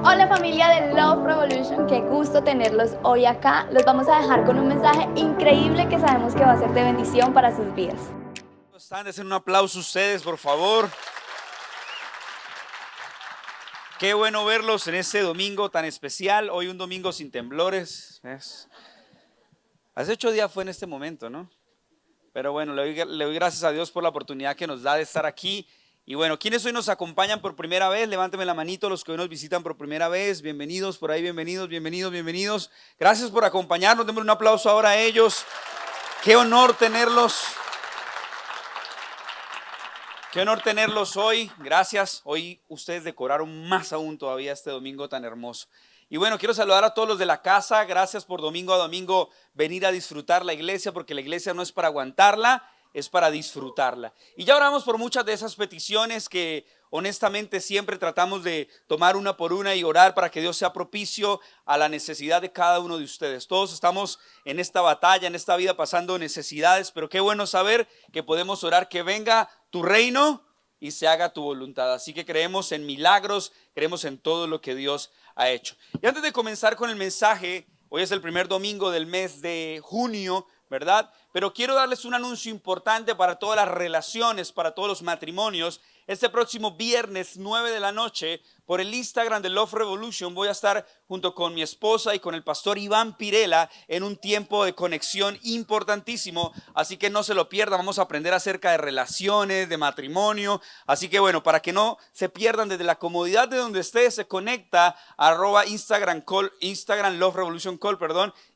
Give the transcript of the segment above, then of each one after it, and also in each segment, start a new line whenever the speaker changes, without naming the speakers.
Hola familia de Love Revolution, qué gusto tenerlos hoy acá. Los vamos a dejar con un mensaje increíble que sabemos que va a ser de bendición para sus vidas.
Están, desen un aplauso ustedes, por favor. Qué bueno verlos en este domingo tan especial. Hoy un domingo sin temblores. Hace 8 días fue en este momento, ¿no? Pero bueno, le doy gracias a Dios por la oportunidad que nos da de estar aquí. Y bueno, ¿quiénes hoy nos acompañan por primera vez? Levánteme la manito los que hoy nos visitan por primera vez. Bienvenidos por ahí, bienvenidos, bienvenidos, bienvenidos. Gracias por acompañarnos. Démosle un aplauso ahora a ellos. Qué honor tenerlos. Qué honor tenerlos hoy, gracias. Hoy ustedes decoraron más aún todavía este domingo tan hermoso. Y bueno, quiero saludar a todos los de la casa, gracias por domingo a domingo venir a disfrutar la iglesia, porque la iglesia no es para aguantarla, es para disfrutarla. Y ya oramos por muchas de esas peticiones que honestamente siempre tratamos de tomar una por una y orar para que Dios sea propicio a la necesidad de cada uno de ustedes. Todos estamos en esta batalla, en esta vida pasando necesidades, pero qué bueno saber que podemos orar que venga tu reino y se haga tu voluntad. Así que creemos en milagros, creemos en todo lo que Dios ha hecho. Y antes de comenzar con el mensaje, hoy es el primer domingo del mes de junio, ¿verdad? Pero quiero darles un anuncio importante para todas las relaciones, para todos los matrimonios. Este próximo viernes 9 de la noche, por el Instagram de Love Revolution, voy a estar junto con mi esposa y con el pastor Iván Pirela en un tiempo de conexión importantísimo. Así que no se lo pierdan, vamos a aprender acerca de relaciones, de matrimonio. Así que bueno, para que no se pierdan desde la comodidad de donde esté, se conecta a Instagram Love Revolution Call,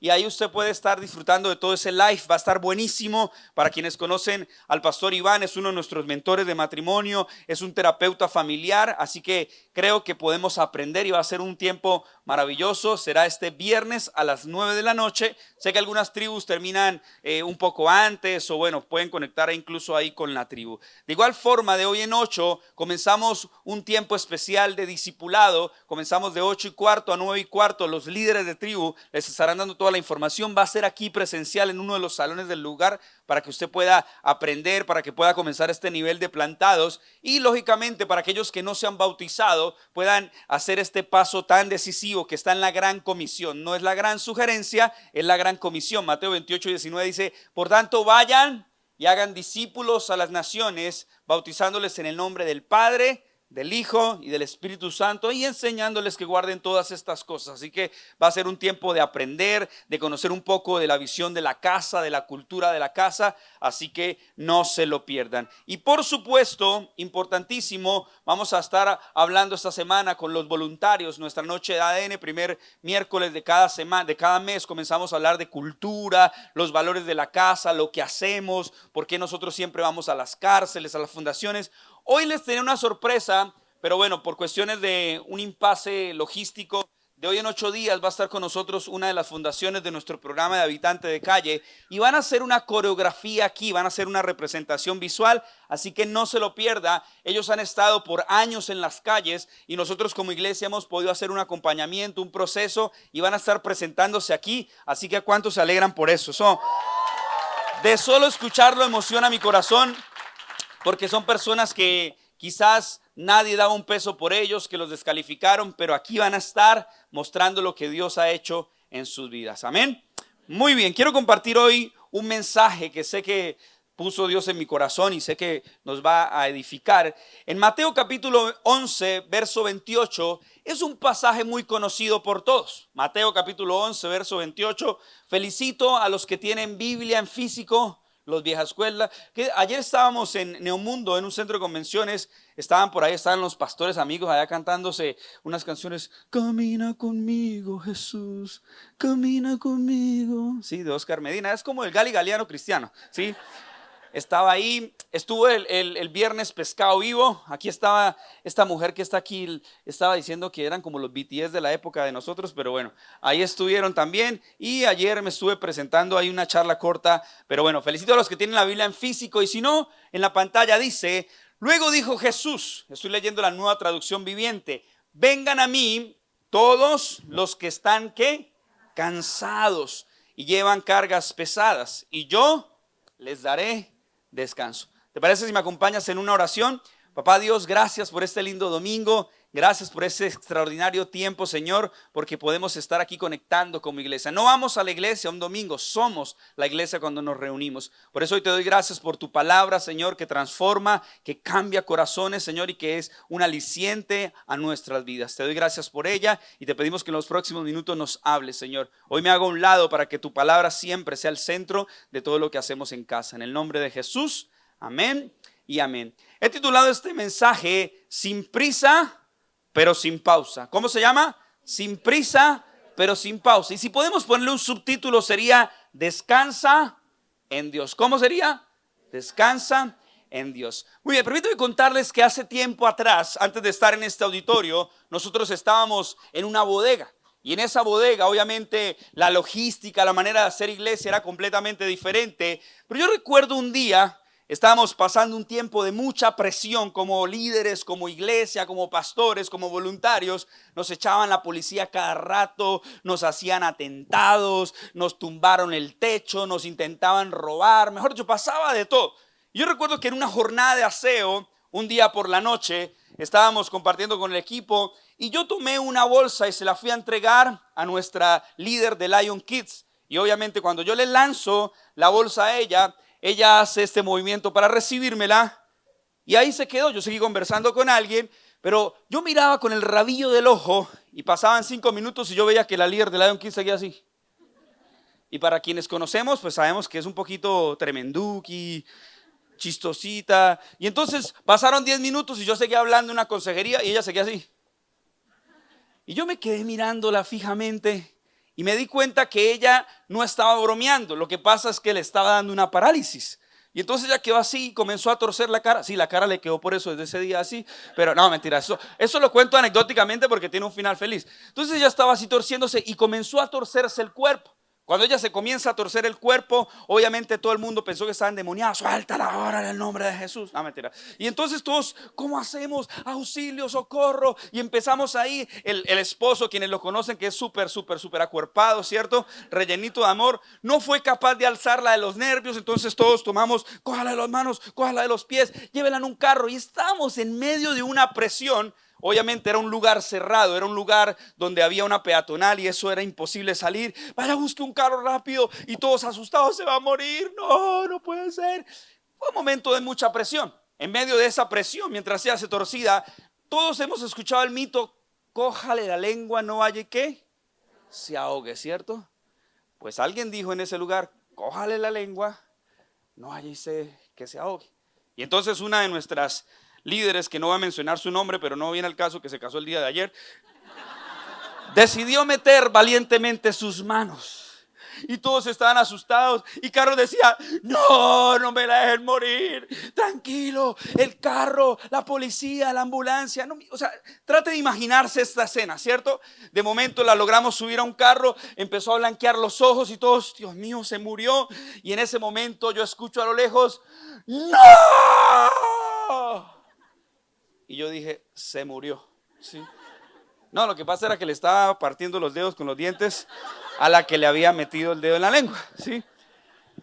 y ahí usted puede estar disfrutando de todo ese live. Va a estar buenísimo. Para quienes conocen al pastor Iván, es uno de nuestros mentores de matrimonio, es un terapeuta familiar, así que creo que podemos aprender y va a ser un tiempo maravilloso. Será este viernes a las 9 de la noche. Sé que algunas tribus terminan un poco antes o bueno, pueden conectar incluso ahí con la tribu. De igual forma, de hoy en 8 comenzamos un tiempo especial de discipulado. Comenzamos de 8:15 a 9:15. Los líderes de tribu les estarán dando toda la información. Va a ser aquí presencial en uno de los salones del lugar para que usted pueda aprender, para que pueda comenzar este nivel de plantados y lógicamente para aquellos que no se han bautizado puedan hacer este paso tan decisivo que está en la gran comisión. No es la gran sugerencia, es la gran comisión. Mateo 28:19 dice: por tanto vayan y hagan discípulos a las naciones, bautizándoles en el nombre del Padre, del Hijo y del Espíritu Santo y enseñándoles que guarden todas estas cosas. Así que va a ser un tiempo de aprender, de conocer un poco de la visión de la casa, de la cultura de la casa, así que no se lo pierdan. Y por supuesto, importantísimo, vamos a estar hablando esta semana con los voluntarios. Nuestra noche de ADN, primer miércoles de cada semana, de cada mes, comenzamos a hablar de cultura, los valores de la casa, lo que hacemos, por qué nosotros siempre vamos a las cárceles, a las fundaciones. Hoy les tenía una sorpresa, pero bueno, por cuestiones de un impasse logístico, de hoy en 8 días va a estar con nosotros una de las fundaciones de nuestro programa de Habitante de Calle y van a hacer una coreografía aquí, van a hacer una representación visual, así que no se lo pierda. Ellos han estado por años en las calles y nosotros como iglesia hemos podido hacer un acompañamiento, un proceso y van a estar presentándose aquí, así que ¿cuántos se alegran por eso? De solo escucharlo emociona mi corazón, porque son personas que quizás nadie daba un peso por ellos, que los descalificaron, pero aquí van a estar mostrando lo que Dios ha hecho en sus vidas. Amén. Muy bien, quiero compartir hoy un mensaje que sé que puso Dios en mi corazón y sé que nos va a edificar. En Mateo capítulo 11, verso 28, es un pasaje muy conocido por todos. Mateo capítulo 11, verso 28. Felicito a los que tienen Biblia en físico, los vieja escuela. Que ayer estábamos en Neomundo, en un centro de convenciones. Estaban por ahí, estaban los pastores amigos allá cantándose unas canciones. Camina conmigo, Jesús, camina conmigo. Sí, de Oscar Medina. Es como el Gali Galiano cristiano, ¿sí? Estaba ahí, estuvo el viernes Pescado Vivo. Aquí estaba esta mujer que está aquí, estaba diciendo que eran como los BTS de la época de nosotros, pero bueno, ahí estuvieron también. Y ayer me estuve presentando ahí una charla corta, pero bueno, felicito a los que tienen la Biblia en físico y si no, en la pantalla dice: luego dijo Jesús, estoy leyendo la Nueva Traducción Viviente: vengan a mí todos los que están, ¿qué? Cansados y llevan cargas pesadas, y yo les daré descanso. ¿Te parece si me acompañas en una oración? Papá Dios, gracias por este lindo domingo. Gracias por ese extraordinario tiempo, Señor, porque podemos estar aquí conectando como iglesia. No vamos a la iglesia un domingo, somos la iglesia cuando nos reunimos. Por eso hoy te doy gracias por tu palabra, Señor, que transforma, que cambia corazones, Señor, y que es un aliciente a nuestras vidas. Te doy gracias por ella y te pedimos que en los próximos minutos nos hables, Señor. Hoy me hago a un lado para que tu palabra siempre sea el centro de todo lo que hacemos en casa. En el nombre de Jesús, amén y amén. He titulado este mensaje, Sin prisa, pero sin pausa. ¿Cómo se llama? Sin prisa, pero sin pausa. Y si podemos ponerle un subtítulo sería Descansa en Dios. ¿Cómo sería? Descansa en Dios. Muy bien, permítame contarles que hace tiempo atrás, antes de estar en este auditorio, nosotros estábamos en una bodega. Y en esa bodega, obviamente, la logística, la manera de hacer iglesia era completamente diferente. Pero yo recuerdo un día, estábamos pasando un tiempo de mucha presión como líderes, como iglesia, como pastores, como voluntarios. Nos echaban la policía cada rato, nos hacían atentados, nos tumbaron el techo, nos intentaban robar. Mejor dicho, pasaba de todo. Yo recuerdo que en una jornada de aseo, un día por la noche, estábamos compartiendo con el equipo y yo tomé una bolsa y se la fui a entregar a nuestra líder de Lion Kids. Y obviamente cuando yo le lanzo la bolsa a ella hace este movimiento para recibírmela y ahí se quedó. Yo seguí conversando con alguien, pero yo miraba con el rabillo del ojo y pasaban 5 minutos y yo veía que la líder de Lion Kids seguía así. Y para quienes conocemos, pues sabemos que es un poquito tremenduki, chistosita. Y entonces pasaron 10 minutos y yo seguía hablando en una consejería y ella seguía así. Y yo me quedé mirándola fijamente. Y me di cuenta que ella no estaba bromeando. Lo que pasa es que le estaba dando una parálisis. Y entonces ella quedó así y comenzó a torcer la cara. Sí, la cara le quedó por eso desde ese día así. Pero no, mentira, eso lo cuento anecdóticamente porque tiene un final feliz. Entonces ella estaba así torciéndose y comenzó a torcerse el cuerpo. Cuando ella se comienza a torcer el cuerpo, obviamente todo el mundo pensó que estaba endemoniada. Suéltala ahora en el nombre de Jesús. No, mentira. Y entonces todos, ¿cómo hacemos? Auxilio, socorro. Y empezamos ahí, el esposo, quienes lo conocen, que es súper acuerpado, ¿cierto? Rellenito de amor, no fue capaz de alzarla de los nervios. Entonces todos tomamos, cójala de las manos, cójala de los pies, llévela en un carro. Y estábamos en medio de una presión. Obviamente era un lugar cerrado, era un lugar donde había una peatonal y eso era imposible salir. Vaya, busque un carro rápido y todos asustados, se va a morir. No, no puede ser. Fue un momento de mucha presión. En medio de esa presión, mientras se hace torcida, todos hemos escuchado el mito, cójale la lengua, no vaya que se ahogue, ¿cierto? Pues alguien dijo en ese lugar, cójale la lengua, no vaya que se ahogue. Y entonces una de nuestras líderes, que no va a mencionar su nombre, pero no viene al caso, que se casó el día de ayer, decidió meter valientemente sus manos. Y todos estaban asustados. Y Carlos decía, no me la dejen morir. Tranquilo, el carro, la policía, la ambulancia. No, o sea, trate de imaginarse esta escena, ¿cierto? De momento la logramos subir a un carro, empezó a blanquear los ojos y todos, Dios mío, se murió. Y en ese momento yo escucho a lo lejos, ¡no! Y yo dije, se murió, ¿sí? No, lo que pasa era que le estaba partiendo los dedos con los dientes a la que le había metido el dedo en la lengua, ¿sí?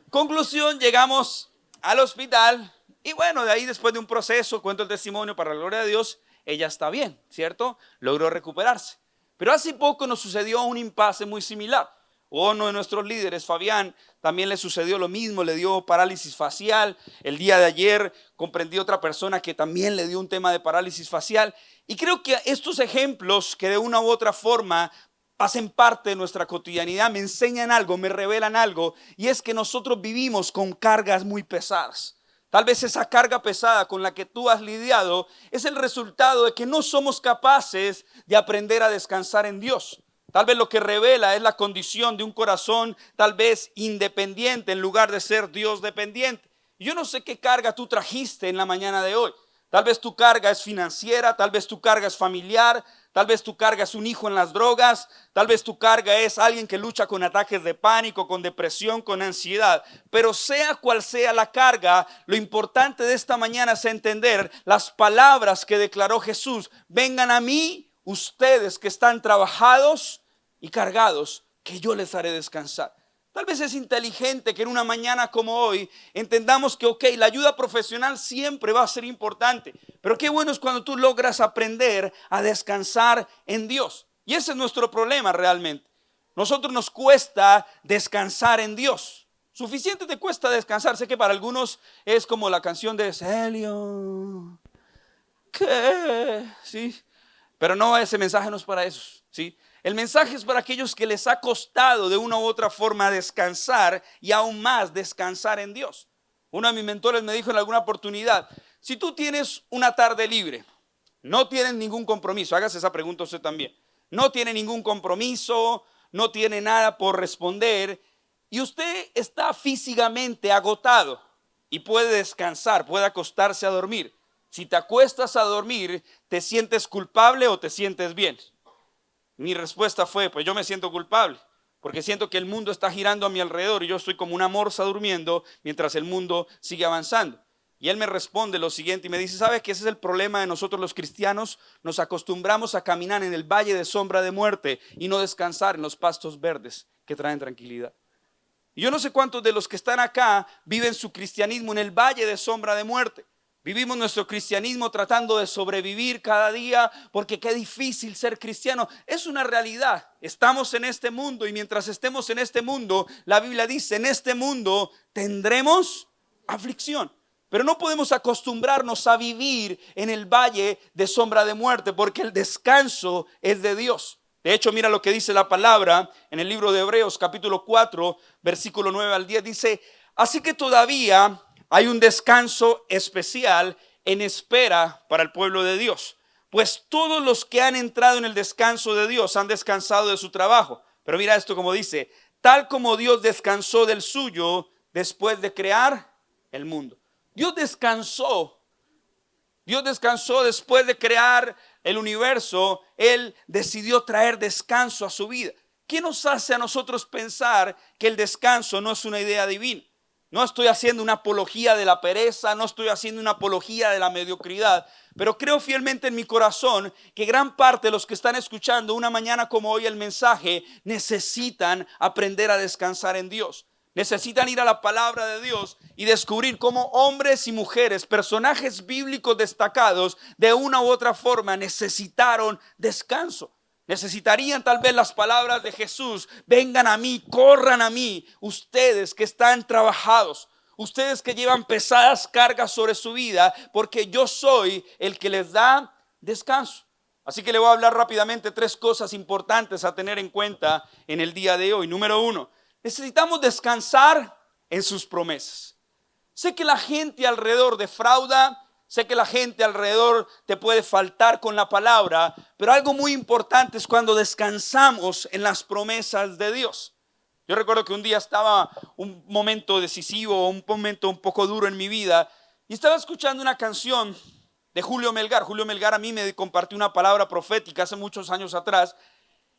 Conclusión, llegamos al hospital y bueno, de ahí después de un proceso, cuento el testimonio para la gloria de Dios, ella está bien, ¿cierto? Logró recuperarse. Pero hace poco nos sucedió un impasse muy similar. Uno de nuestros líderes, Fabián, también le sucedió lo mismo, le dio parálisis facial. El día de ayer comprendí otra persona que también le dio un tema de parálisis facial. Y creo que estos ejemplos que de una u otra forma hacen parte de nuestra cotidianidad, me enseñan algo, me revelan algo, y es que nosotros vivimos con cargas muy pesadas. Tal vez esa carga pesada con la que tú has lidiado es el resultado de que no somos capaces de aprender a descansar en Dios. Tal vez lo que revela es la condición de un corazón tal vez independiente en lugar de ser Dios dependiente. Yo no sé qué carga tú trajiste en la mañana de hoy. Tal vez tu carga es financiera, tal vez tu carga es familiar, tal vez tu carga es un hijo en las drogas, tal vez tu carga es alguien que lucha con ataques de pánico, con depresión, con ansiedad. Pero sea cual sea la carga, lo importante de esta mañana es entender las palabras que declaró Jesús. Vengan a mí ustedes que están trabajados y cargados, que yo les haré descansar. Tal vez es inteligente que en una mañana como hoy entendamos que, ok, la ayuda profesional siempre va a ser importante, pero qué bueno es cuando tú logras aprender a descansar en Dios. Y ese es nuestro problema realmente. Nosotros nos cuesta descansar en Dios. Suficiente te cuesta descansar. Sé que para algunos es como la canción de Celio. ¿Qué? Sí. Pero no, ese mensaje no es para esos, ¿sí? El mensaje es para aquellos que les ha costado de una u otra forma descansar y aún más descansar en Dios. Uno de mis mentores me dijo en alguna oportunidad, si tú tienes una tarde libre, no tienes ningún compromiso, hágase esa pregunta usted también, no tiene ningún compromiso, no tiene nada por responder y usted está físicamente agotado y puede descansar, puede acostarse a dormir. Si te acuestas a dormir, ¿te sientes culpable o te sientes bien? Mi respuesta fue, pues yo me siento culpable, porque siento que el mundo está girando a mi alrededor y yo estoy como una morsa durmiendo mientras el mundo sigue avanzando. Y él me responde lo siguiente y me dice, ¿sabes que ese es el problema de nosotros los cristianos? Nos acostumbramos a caminar en el valle de sombra de muerte y no descansar en los pastos verdes que traen tranquilidad. Y yo no sé cuántos de los que están acá viven su cristianismo en el valle de sombra de muerte. Vivimos nuestro cristianismo tratando de sobrevivir cada día porque qué difícil ser cristiano. Es una realidad. Estamos en este mundo y mientras estemos en este mundo, la Biblia dice, en este mundo tendremos aflicción. Pero no podemos acostumbrarnos a vivir en el valle de sombra de muerte porque el descanso es de Dios. De hecho, mira lo que dice la palabra en el libro de Hebreos capítulo 4, versículo 9 al 10. Dice, así que todavía hay un descanso especial en espera para el pueblo de Dios. Pues todos los que han entrado en el descanso de Dios han descansado de su trabajo. Pero mira esto como dice, tal como Dios descansó del suyo después de crear el mundo. Dios descansó después de crear el universo. Él decidió traer descanso a su vida. ¿Qué nos hace a nosotros pensar que el descanso no es una idea divina? No estoy haciendo una apología de la pereza, no estoy haciendo una apología de la mediocridad, pero creo fielmente en mi corazón que gran parte de los que están escuchando una mañana como hoy el mensaje necesitan aprender a descansar en Dios. Necesitan ir a la palabra de Dios y descubrir cómo hombres y mujeres, personajes bíblicos destacados, de una u otra forma necesitaron descanso. Necesitarían tal vez las palabras de Jesús, vengan a mí, corran a mí, ustedes que están trabajados, ustedes que llevan pesadas cargas sobre su vida, porque yo soy el que les da descanso. Así que le voy a hablar rápidamente 3 cosas importantes a tener en cuenta en el día de hoy. Número 1, necesitamos descansar en sus promesas. Sé que la gente alrededor defrauda. Sé que la gente alrededor te puede faltar con la palabra, pero algo muy importante es cuando descansamos en las promesas de Dios. Yo recuerdo que un día estaba un momento decisivo, un momento un poco duro en mi vida y estaba escuchando una canción de Julio Melgar. Julio Melgar a mí me compartió una palabra profética hace muchos años atrás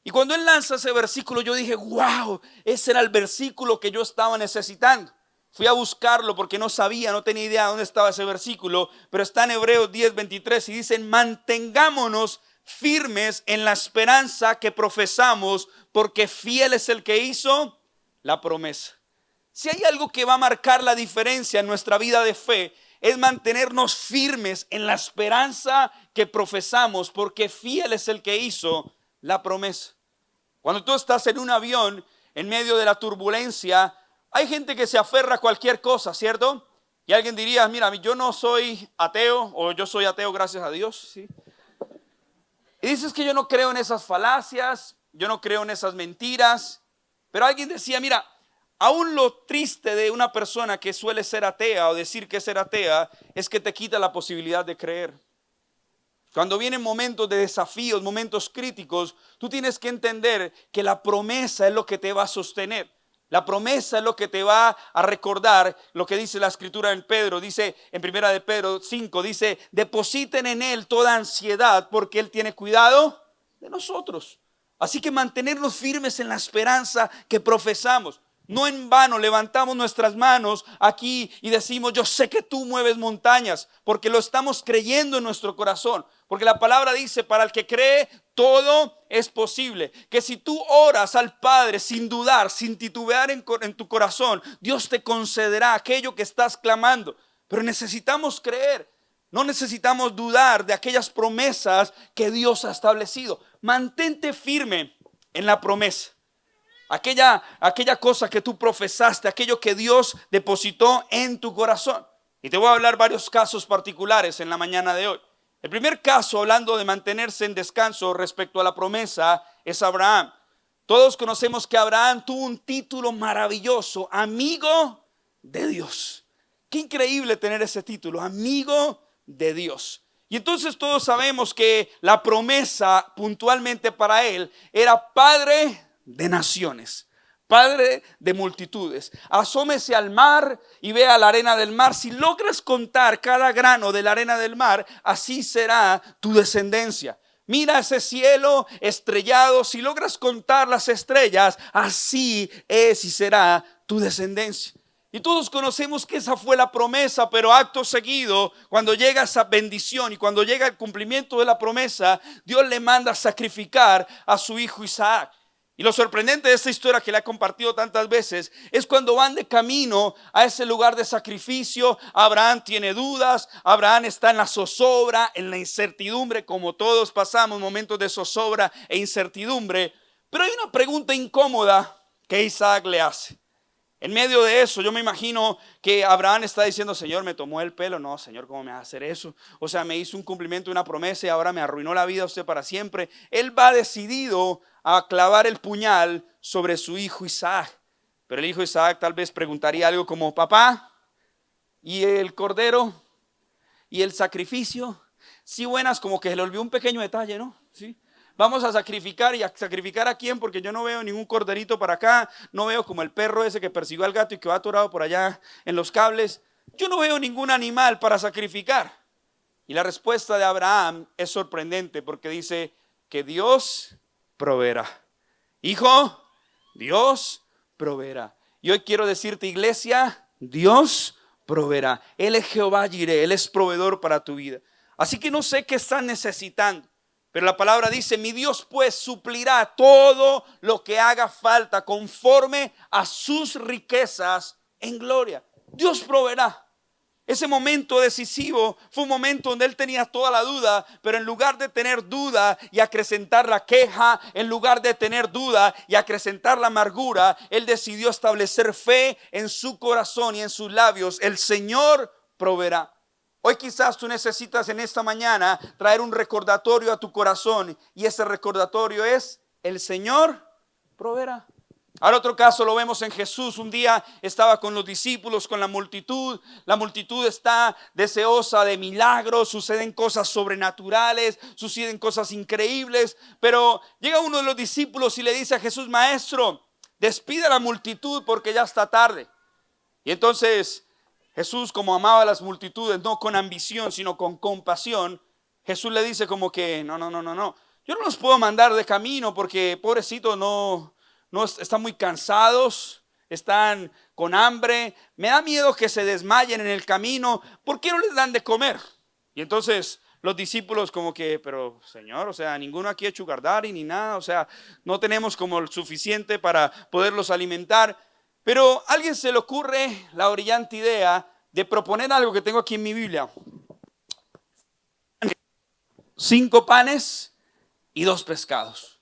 y cuando él lanza ese versículo yo dije, wow, ese era el versículo que yo estaba necesitando. Fui a buscarlo porque no sabía, no tenía idea de dónde estaba ese versículo, pero está en Hebreos 10:23 y dicen, mantengámonos firmes en la esperanza que profesamos, porque fiel es el que hizo la promesa. Si hay algo que va a marcar la diferencia en nuestra vida de fe, es mantenernos firmes en la esperanza que profesamos, porque fiel es el que hizo la promesa. Cuando tú estás en un avión, en medio de la turbulencia, hay gente que se aferra a cualquier cosa, ¿cierto? Y alguien diría, mira, yo no soy ateo, o yo soy ateo gracias a Dios, ¿sí? Y dices que yo no creo en esas falacias, yo no creo en esas mentiras. Pero alguien decía, mira, aún lo triste de una persona que suele ser atea o decir que es ser atea es que te quita la posibilidad de creer. Cuando vienen momentos de desafíos, momentos críticos, tú tienes que entender que la promesa es lo que te va a sostener. La promesa es lo que te va a recordar lo que dice la escritura en Pedro. Dice en 1 de Pedro 5, dice, depositen en él toda ansiedad porque él tiene cuidado de nosotros. Así que mantenernos firmes en la esperanza que profesamos. No en vano levantamos nuestras manos aquí y decimos, yo sé que tú mueves montañas, porque lo estamos creyendo en nuestro corazón. Porque la palabra dice, para el que cree, todo es posible. Que si tú oras al Padre sin dudar, sin titubear en tu corazón, Dios te concederá aquello que estás clamando. Pero necesitamos creer. No necesitamos dudar de aquellas promesas que Dios ha establecido. Mantente firme en la promesa. Aquella cosa que tú profesaste, aquello que Dios depositó en tu corazón. Y te voy a hablar varios casos particulares en la mañana de hoy. El primer caso, hablando de mantenerse en descanso respecto a la promesa, es Abraham. Todos conocemos que Abraham tuvo un título maravilloso, amigo de Dios. Qué increíble tener ese título, amigo de Dios. Y entonces todos sabemos que la promesa puntualmente para él era padre de naciones, padre de multitudes. Asómese al mar y vea la arena del mar. Si logras contar cada grano de la arena del mar, así será tu descendencia. Mira ese cielo estrellado, si logras contar las estrellas, así es y será tu descendencia. Y todos conocemos que esa fue la promesa, pero acto seguido, cuando llega esa bendición y cuando llega el cumplimiento de la promesa, Dios le manda a sacrificar a su hijo Isaac. Y lo sorprendente de esta historia que le he compartido tantas veces es cuando van de camino a ese lugar de sacrificio. Abraham tiene dudas, Abraham está en la zozobra, en la incertidumbre, como todos pasamos momentos de zozobra e incertidumbre. Pero hay una pregunta incómoda que Isaac le hace. En medio de eso, yo me imagino que Abraham está diciendo, Señor, me tomó el pelo. No, Señor, ¿cómo me va a hacer eso? O sea, me hizo un cumplimiento de una promesa y ahora me arruinó la vida a usted para siempre. Él va decidido a clavar el puñal sobre su hijo Isaac. Pero el hijo Isaac tal vez preguntaría algo como, papá, ¿y el cordero? ¿Y el sacrificio? Sí, buenas, como que se le olvidó un pequeño detalle, ¿no? Sí. Vamos a sacrificar, ¿y a sacrificar a quién? Porque yo no veo ningún corderito para acá, no veo como el perro ese que persiguió al gato y que va atorado por allá en los cables. Yo no veo ningún animal para sacrificar. Y la respuesta de Abraham es sorprendente porque dice que Dios proveerá. Hijo, Dios proveerá. Y hoy quiero decirte, iglesia, Dios proveerá. Él es Jehová Jireh, Él es proveedor para tu vida. Así que no sé qué estás necesitando. Pero la palabra dice, mi Dios pues suplirá todo lo que haga falta conforme a sus riquezas en gloria. Dios proveerá. Ese momento decisivo fue un momento donde él tenía toda la duda, pero en lugar de tener duda y acrecentar la queja, en lugar de tener duda y acrecentar la amargura, él decidió establecer fe en su corazón y en sus labios. El Señor proveerá. Hoy quizás tú necesitas en esta mañana traer un recordatorio a tu corazón y ese recordatorio es el Señor proveerá. Ahora otro caso lo vemos en Jesús. Un día estaba con los discípulos, con la multitud. La multitud está deseosa de milagros, suceden cosas sobrenaturales, suceden cosas increíbles. Pero llega uno de los discípulos y le dice a Jesús, maestro, despide a la multitud porque ya está tarde. Y entonces Jesús, como amaba a las multitudes, no con ambición, sino con compasión, Jesús le dice como que no. Yo no los puedo mandar de camino porque pobrecitos no están muy cansados, están con hambre. Me da miedo que se desmayen en el camino. ¿Por qué no les dan de comer? Y entonces los discípulos como que, pero Señor, o sea, ninguno aquí es sugar daddy ni nada. O sea, no tenemos como el suficiente para poderlos alimentar. Pero a alguien se le ocurre la brillante idea de proponer algo que tengo aquí en mi Biblia. 5 panes y 2 pescados.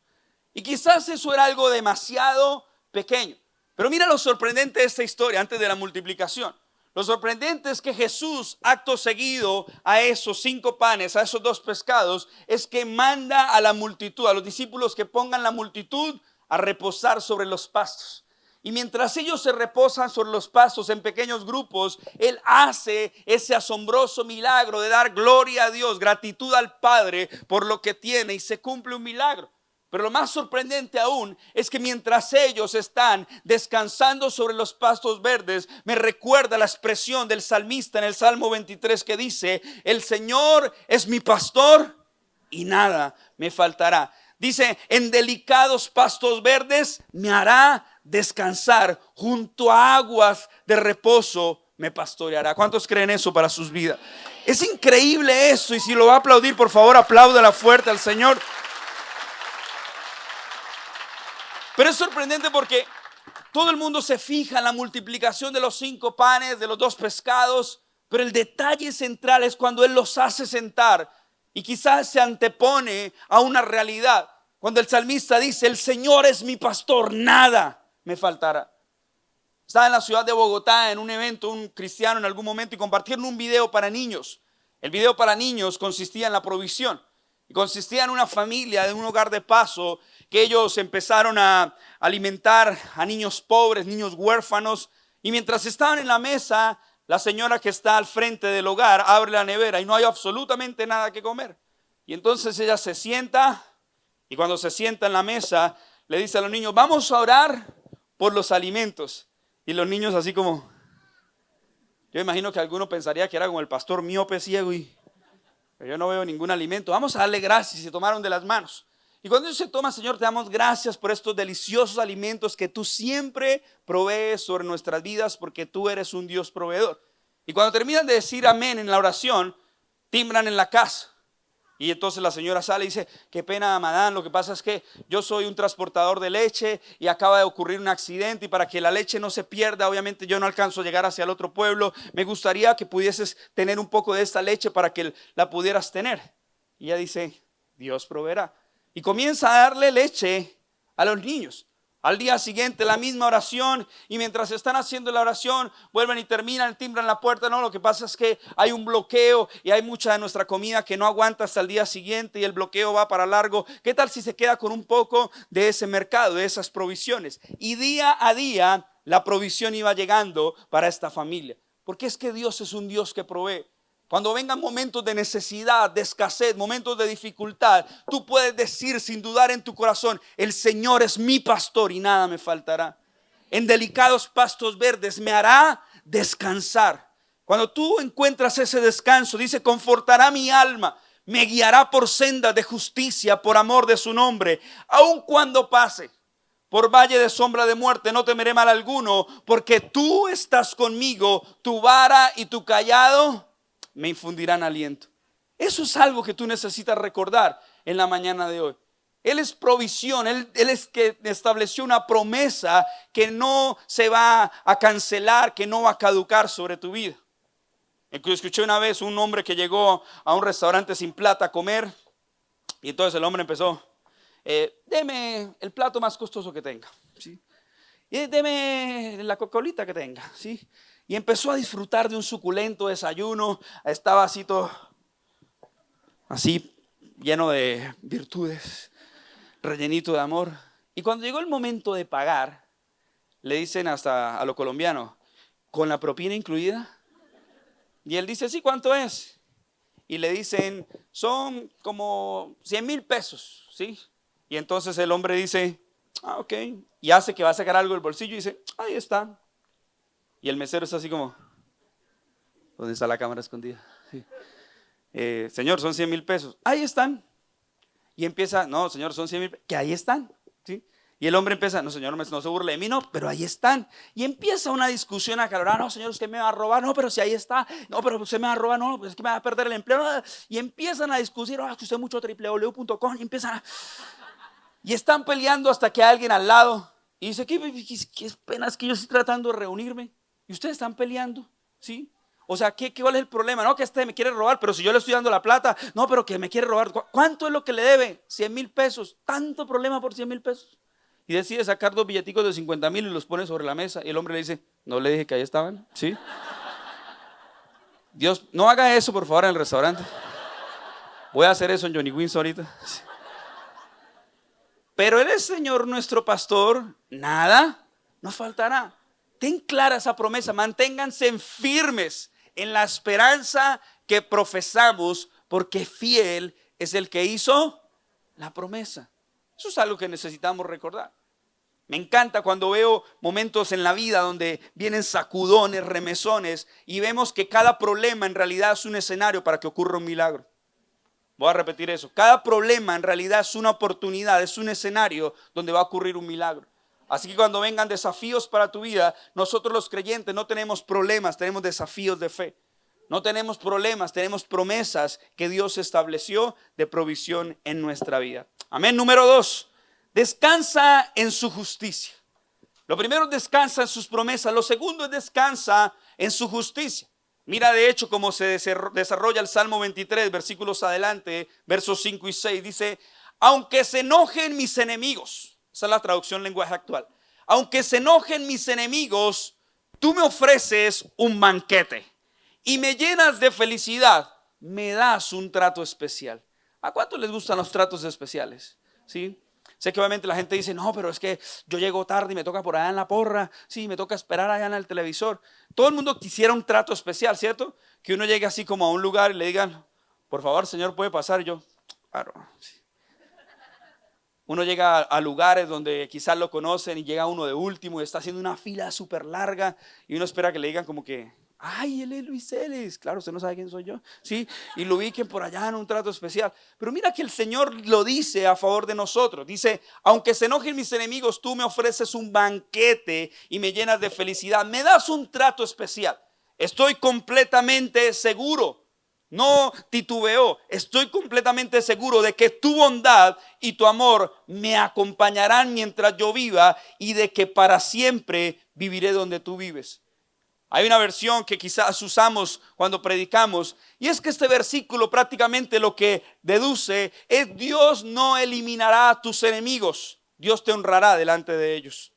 Y quizás eso era algo demasiado pequeño. Pero mira lo sorprendente de esta historia antes de la multiplicación. Lo sorprendente es que Jesús, acto seguido a esos 5 panes, a esos 2 pescados, es que manda a la multitud, a los discípulos que pongan la multitud a reposar sobre los pastos. Y mientras ellos se reposan sobre los pastos en pequeños grupos, Él hace ese asombroso milagro de dar gloria a Dios, gratitud al Padre por lo que tiene y se cumple un milagro. Pero lo más sorprendente aún es que mientras ellos están descansando sobre los pastos verdes, me recuerda la expresión del salmista en el Salmo 23 que dice, el Señor es mi pastor y nada me faltará. Dice, en delicados pastos verdes me hará descansar, junto a aguas de reposo me pastoreará. ¿Cuántos creen eso para sus vidas? Es increíble eso, y si lo va a aplaudir, por favor, apláudala fuerte al Señor. Pero es sorprendente porque todo el mundo se fija en la multiplicación de los 5 panes, de los 2 pescados, pero el detalle central es cuando Él los hace sentar y quizás se antepone a una realidad. Cuando el salmista dice, el Señor es mi pastor, nada me faltará. Estaba en la ciudad de Bogotá en un evento, un cristiano en algún momento, y compartieron un video para niños. El video para niños consistía en la provisión. Y consistía en una familia de un hogar de paso que ellos empezaron a alimentar a niños pobres, niños huérfanos. Y mientras estaban en la mesa, la señora que está al frente del hogar abre la nevera y no hay absolutamente nada que comer. Y entonces ella se sienta, y cuando se sienta en la mesa, le dice a los niños, vamos a orar por los alimentos. Y los niños así como, yo imagino que alguno pensaría que era como el pastor miope ciego pero yo no veo ningún alimento. Vamos a darle gracias. Y se tomaron de las manos. Y cuando ellos se toman, Señor, te damos gracias por estos deliciosos alimentos que tú siempre provees sobre nuestras vidas, porque tú eres un Dios proveedor. Y cuando terminan de decir amén en la oración, timbran en la casa. Y entonces la señora sale y dice, qué pena, madame, lo que pasa es que yo soy un transportador de leche y acaba de ocurrir un accidente, y para que la leche no se pierda, obviamente yo no alcanzo a llegar hacia el otro pueblo, me gustaría que pudieses tener un poco de esta leche para que la pudieras tener. Y ella dice, Dios proveerá. Y comienza a darle leche a los niños. Al día siguiente la misma oración, y mientras están haciendo la oración vuelven y terminan, timbran la puerta. No, lo que pasa es que hay un bloqueo y hay mucha de nuestra comida que no aguanta hasta el día siguiente y el bloqueo va para largo. ¿Qué tal si se queda con un poco de ese mercado, de esas provisiones? Y día a día la provisión iba llegando para esta familia, porque es que Dios es un Dios que provee. Cuando vengan momentos de necesidad, de escasez, momentos de dificultad, tú puedes decir sin dudar en tu corazón, el Señor es mi pastor y nada me faltará. En delicados pastos verdes me hará descansar. Cuando tú encuentras ese descanso, dice, confortará mi alma, me guiará por sendas de justicia por amor de su nombre. Aun cuando pase por valle de sombra de muerte, no temeré mal alguno, porque tú estás conmigo, tu vara y tu cayado me infundirán aliento. Eso es algo que tú necesitas recordar en la mañana de hoy. Él es provisión, Él es que estableció una promesa que no se va a cancelar, que no va a caducar sobre tu vida. Escuché una vez un hombre que llegó a un restaurante sin plata a comer, y entonces el hombre empezó, deme el plato más costoso que tenga, ¿sí? Y deme la Coca-Colita que tenga, ¿sí? Y empezó a disfrutar de un suculento desayuno. Estaba así todo, así lleno de virtudes, rellenito de amor. Y cuando llegó el momento de pagar, le dicen hasta a lo colombiano, ¿con la propina incluida? Y él dice, sí, ¿cuánto es? Y le dicen, son como 100,000 pesos, ¿sí? Y entonces el hombre dice, ok. Y hace que va a sacar algo del bolsillo y dice, ahí está. Y el mesero está así como, ¿dónde está la cámara escondida? Sí. Señor, son 100,000 pesos. Ahí están. Y empieza, no, señor, son 100,000 pesos. Que ahí están. ¿Sí? Y el hombre empieza, no, señor, no se burle de mí, no, pero ahí están. Y empieza una discusión acalorada, no, señor, usted me va a robar, no, pero si ahí está, no, pero usted me va a robar, no, pues es que me va a perder el empleo. Y empiezan a discutir, que usted mucho www.com, y empiezan a... Y están peleando hasta que alguien al lado y dice, qué pena, es que yo estoy tratando de reunirme y ustedes están peleando, ¿sí? O sea, ¿cuál es el problema? No, que este me quiere robar, pero si yo le estoy dando la plata, no, pero que me quiere robar. ¿Cuánto es lo que le debe? 100,000 pesos. ¿Tanto problema por 100,000 pesos? Y decide sacar 2 billeticos de 50,000 y los pone sobre la mesa. Y el hombre le dice, ¿no le dije que ahí estaban? ¿Sí? Dios, no haga eso por favor en el restaurante. Voy a hacer eso en Johnny Wins ahorita. Sí. Pero Él es Señor nuestro pastor, nada nos faltará. Ten clara esa promesa, manténganse firmes en la esperanza que profesamos, porque fiel es el que hizo la promesa. Eso es algo que necesitamos recordar. Me encanta cuando veo momentos en la vida donde vienen sacudones, remesones, y vemos que cada problema en realidad es un escenario para que ocurra un milagro. Voy a repetir eso. Cada problema en realidad es una oportunidad, es un escenario donde va a ocurrir un milagro. Así que cuando vengan desafíos para tu vida, nosotros los creyentes no tenemos problemas, tenemos desafíos de fe. No tenemos problemas, tenemos promesas que Dios estableció de provisión en nuestra vida. Amén. Número 2, descansa en su justicia. Lo primero es descansa en sus promesas. Lo segundo es descansa en su justicia. Mira de hecho cómo se desarrolla el Salmo 23, versículos adelante, versos 5 y 6. Dice, aunque se enojen mis enemigos. Esa es la traducción lenguaje actual. Aunque se enojen mis enemigos, tú me ofreces un banquete y me llenas de felicidad, me das un trato especial. ¿A cuántos les gustan los tratos especiales? ¿Sí? Sé que obviamente la gente dice, no, pero es que yo llego tarde y me toca por allá en la porra, sí, me toca esperar allá en el televisor. Todo el mundo quisiera un trato especial, ¿cierto? Que uno llegue así como a un lugar y le digan, por favor, señor, ¿puede pasar? Y yo, claro, sí. Uno llega a lugares donde quizás lo conocen y llega uno de último y está haciendo una fila súper larga y uno espera que le digan como que, ay, él es Luis Celes, claro, usted no sabe quién soy yo, ¿sí? Y lo ubiquen por allá en un trato especial. Pero mira que el Señor lo dice a favor de nosotros. Dice, aunque se enojen mis enemigos, tú me ofreces un banquete y me llenas de felicidad. Me das un trato especial. Estoy completamente seguro. No titubeo, estoy completamente seguro de que tu bondad y tu amor me acompañarán mientras yo viva y de que para siempre viviré donde tú vives. Hay una versión que quizás usamos cuando predicamos y es que este versículo prácticamente lo que deduce es Dios no eliminará a tus enemigos, Dios te honrará delante de ellos.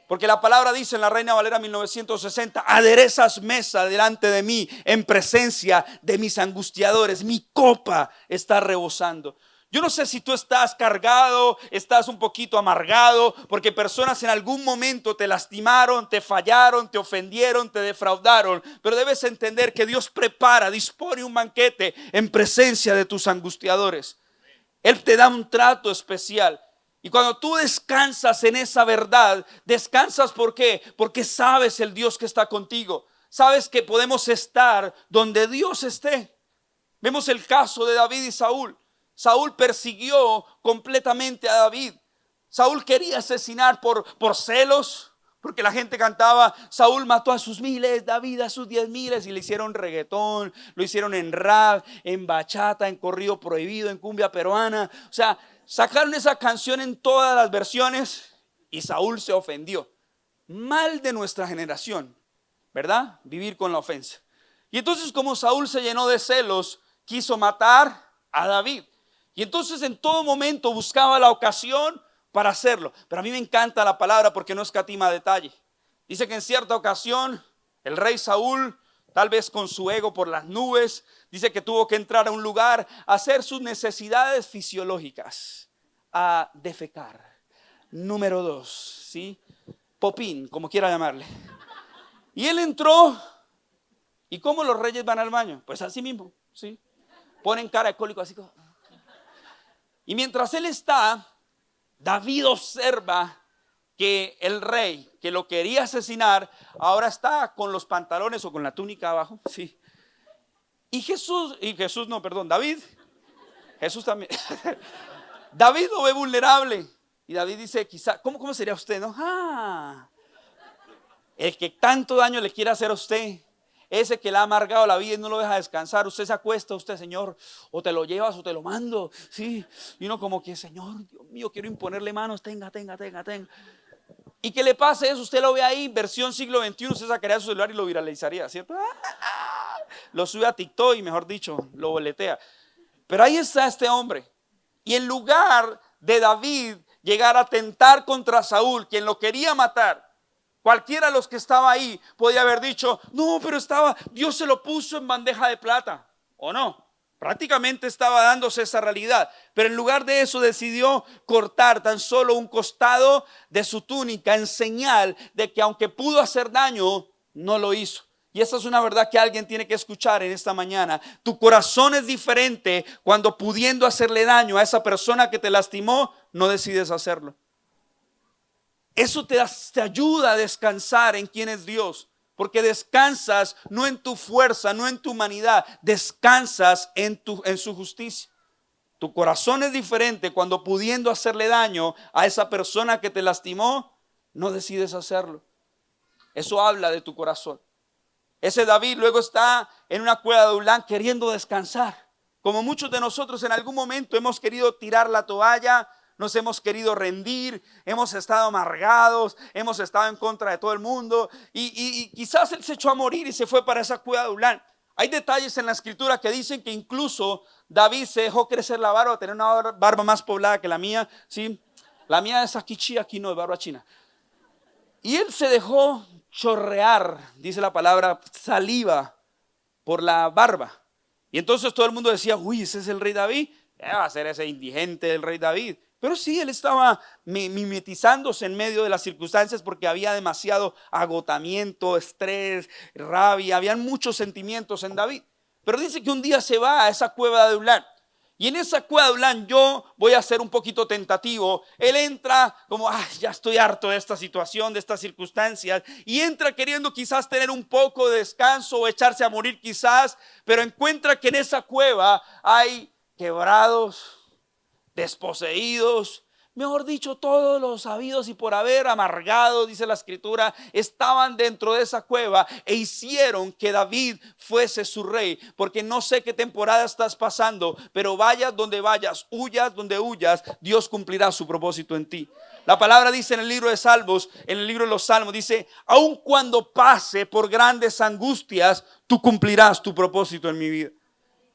Porque la palabra dice en la Reina Valera 1960, aderezas mesa delante de mí en presencia de mis angustiadores, mi copa está rebosando. Yo no sé si tú estás cargado, estás un poquito amargado, porque personas en algún momento te lastimaron, te fallaron, te ofendieron, te defraudaron. Pero debes entender que Dios prepara, dispone un banquete en presencia de tus angustiadores. Él te da un trato especial. Y cuando tú descansas en esa verdad, descansas ¿por qué? Porque sabes el Dios que está contigo. Sabes que podemos estar donde Dios esté. Vemos el caso de David y Saúl. Saúl persiguió completamente a David. Saúl quería asesinar por celos, porque la gente cantaba, Saúl mató a sus miles, David a sus 10,000, y le hicieron reggaetón, lo hicieron en rap, en bachata, en corrido prohibido, en cumbia peruana. O sea, sacaron esa canción en todas las versiones y Saúl se ofendió. Mal de nuestra generación, ¿verdad? Vivir con la ofensa. Y entonces como Saúl se llenó de celos, quiso matar a David. Y entonces en todo momento buscaba la ocasión para hacerlo. Pero a mí me encanta la palabra porque no escatima detalle. Dice que en cierta ocasión el rey Saúl, tal vez con su ego por las nubes, dice que tuvo que entrar a un lugar a hacer sus necesidades fisiológicas, a defecar. Número 2, ¿sí? Popín, como quiera llamarle. Y él entró. ¿Y cómo los reyes van al baño? Pues así mismo, ¿sí? Ponen cara de cólico así como. Y mientras él está, David observa que el rey que lo quería asesinar ahora está con los pantalones o con la túnica abajo, sí. David, Jesús también. David lo ve vulnerable y David dice, quizá, ¿cómo sería usted, no? El que tanto daño le quiere hacer a usted, ese que le ha amargado la vida y no lo deja descansar, usted se acuesta, usted, Señor, o te lo llevas o te lo mando, sí. Y uno como que, Señor, Dios mío, quiero imponerle manos, tenga. Y que le pase eso, usted lo ve ahí, versión siglo XXI, usted sacaría su celular y lo viralizaría, ¿cierto? Lo sube a TikTok y mejor dicho, lo boletea. Pero ahí está este hombre. Y en lugar de David llegar a atentar contra Saúl, quien lo quería matar, cualquiera de los que estaba ahí podía haber dicho, no, pero Dios se lo puso en bandeja de plata, ¿o no? Prácticamente estaba dándose esa realidad, pero en lugar de eso decidió cortar tan solo un costado de su túnica en señal de que aunque pudo hacer daño, no lo hizo. Y esa es una verdad que alguien tiene que escuchar en esta mañana. Tu corazón es diferente cuando pudiendo hacerle daño a esa persona que te lastimó, no decides hacerlo. Eso te ayuda a descansar en quién es Dios. Porque descansas no en tu fuerza, no en tu humanidad, descansas en su justicia. Tu corazón es diferente cuando, pudiendo hacerle daño a esa persona que te lastimó, no decides hacerlo. Eso habla de tu corazón. Ese David luego está en una cueva de Adulán queriendo descansar. Como muchos de nosotros en algún momento hemos querido tirar la toalla, nos hemos querido rendir, hemos estado amargados, hemos estado en contra de todo el mundo y quizás él se echó a morir y se fue para esa cueva de Adulán. Hay detalles en la escritura que dicen que incluso David se dejó crecer la barba, tener una barba más poblada que la mía, ¿sí? La mía es aquí chía, aquí no, es barba china. Y él se dejó chorrear, dice la palabra, saliva por la barba. Y entonces todo el mundo decía, uy, ese es el rey David, ¿qué va a ser ese indigente del rey David? Pero sí, él estaba mimetizándose en medio de las circunstancias porque había demasiado agotamiento, estrés, rabia, habían muchos sentimientos en David. Pero dice que un día se va a esa cueva de Adulán. Y en esa cueva de Adulán yo voy a ser un poquito tentativo. Él entra como, ya estoy harto de esta situación, de estas circunstancias. Y entra queriendo quizás tener un poco de descanso o echarse a morir quizás. Pero encuentra que en esa cueva hay quebrados, desposeídos, mejor dicho, todos los habidos y por haber, amargados, dice la escritura, estaban dentro de esa cueva e hicieron que David fuese su rey. Porque no sé qué temporada estás pasando, pero vayas donde vayas, huyas donde huyas, Dios cumplirá su propósito en ti. La palabra dice en el libro de Salmos, en el libro de los Salmos, dice, aun cuando pase por grandes angustias, tú cumplirás tu propósito en mi vida.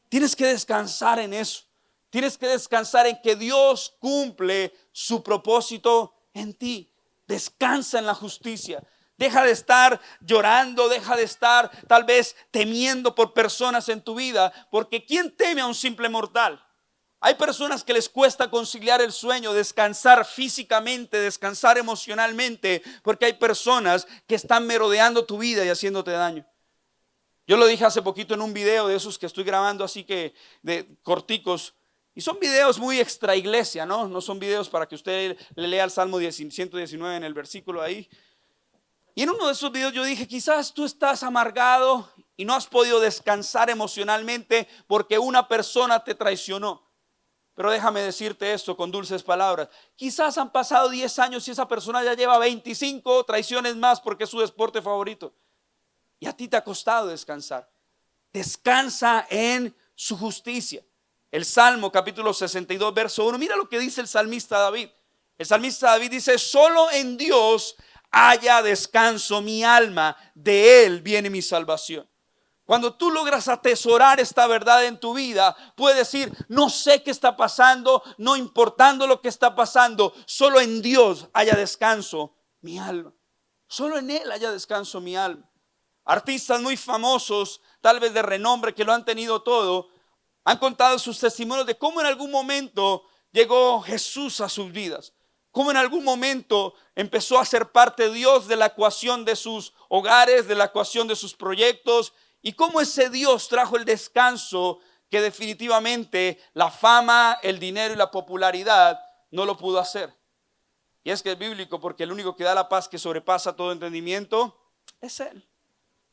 Tienes que descansar en eso. Tienes que descansar en que Dios cumple su propósito en ti. Descansa en la justicia. Deja de estar llorando, deja de estar tal vez temiendo por personas en tu vida, porque ¿quién teme a un simple mortal? Hay personas que les cuesta conciliar el sueño, descansar físicamente, descansar emocionalmente, porque hay personas que están merodeando tu vida y haciéndote daño. Yo lo dije hace poquito en un video de esos que estoy grabando, así que de corticos. Y son videos muy extra iglesia, ¿no? No son videos para que usted le lea el Salmo 119 en el versículo ahí. Y en uno de esos videos yo dije, quizás tú estás amargado y no has podido descansar emocionalmente porque una persona te traicionó. Pero déjame decirte esto con dulces palabras. Quizás han pasado 10 años y esa persona ya lleva 25 traiciones más porque es su deporte favorito. Y a ti te ha costado descansar. Descansa en su justicia. El Salmo capítulo 62 verso 1. Mira lo que dice el salmista David. El salmista David dice, solo en Dios haya descanso mi alma, de Él viene mi salvación. Cuando tú logras atesorar esta verdad en tu vida, puedes decir, no sé qué está pasando, no importando lo que está pasando, solo en Dios haya descanso mi alma. Solo en Él haya descanso mi alma. Artistas muy famosos, tal vez de renombre, que lo han tenido todo, han contado sus testimonios de cómo en algún momento llegó Jesús a sus vidas. Cómo en algún momento empezó a ser parte de Dios de la ecuación de sus hogares, de la ecuación de sus proyectos. Y cómo ese Dios trajo el descanso que definitivamente la fama, el dinero y la popularidad no lo pudo hacer. Y es que es bíblico porque el único que da la paz que sobrepasa todo entendimiento es Él.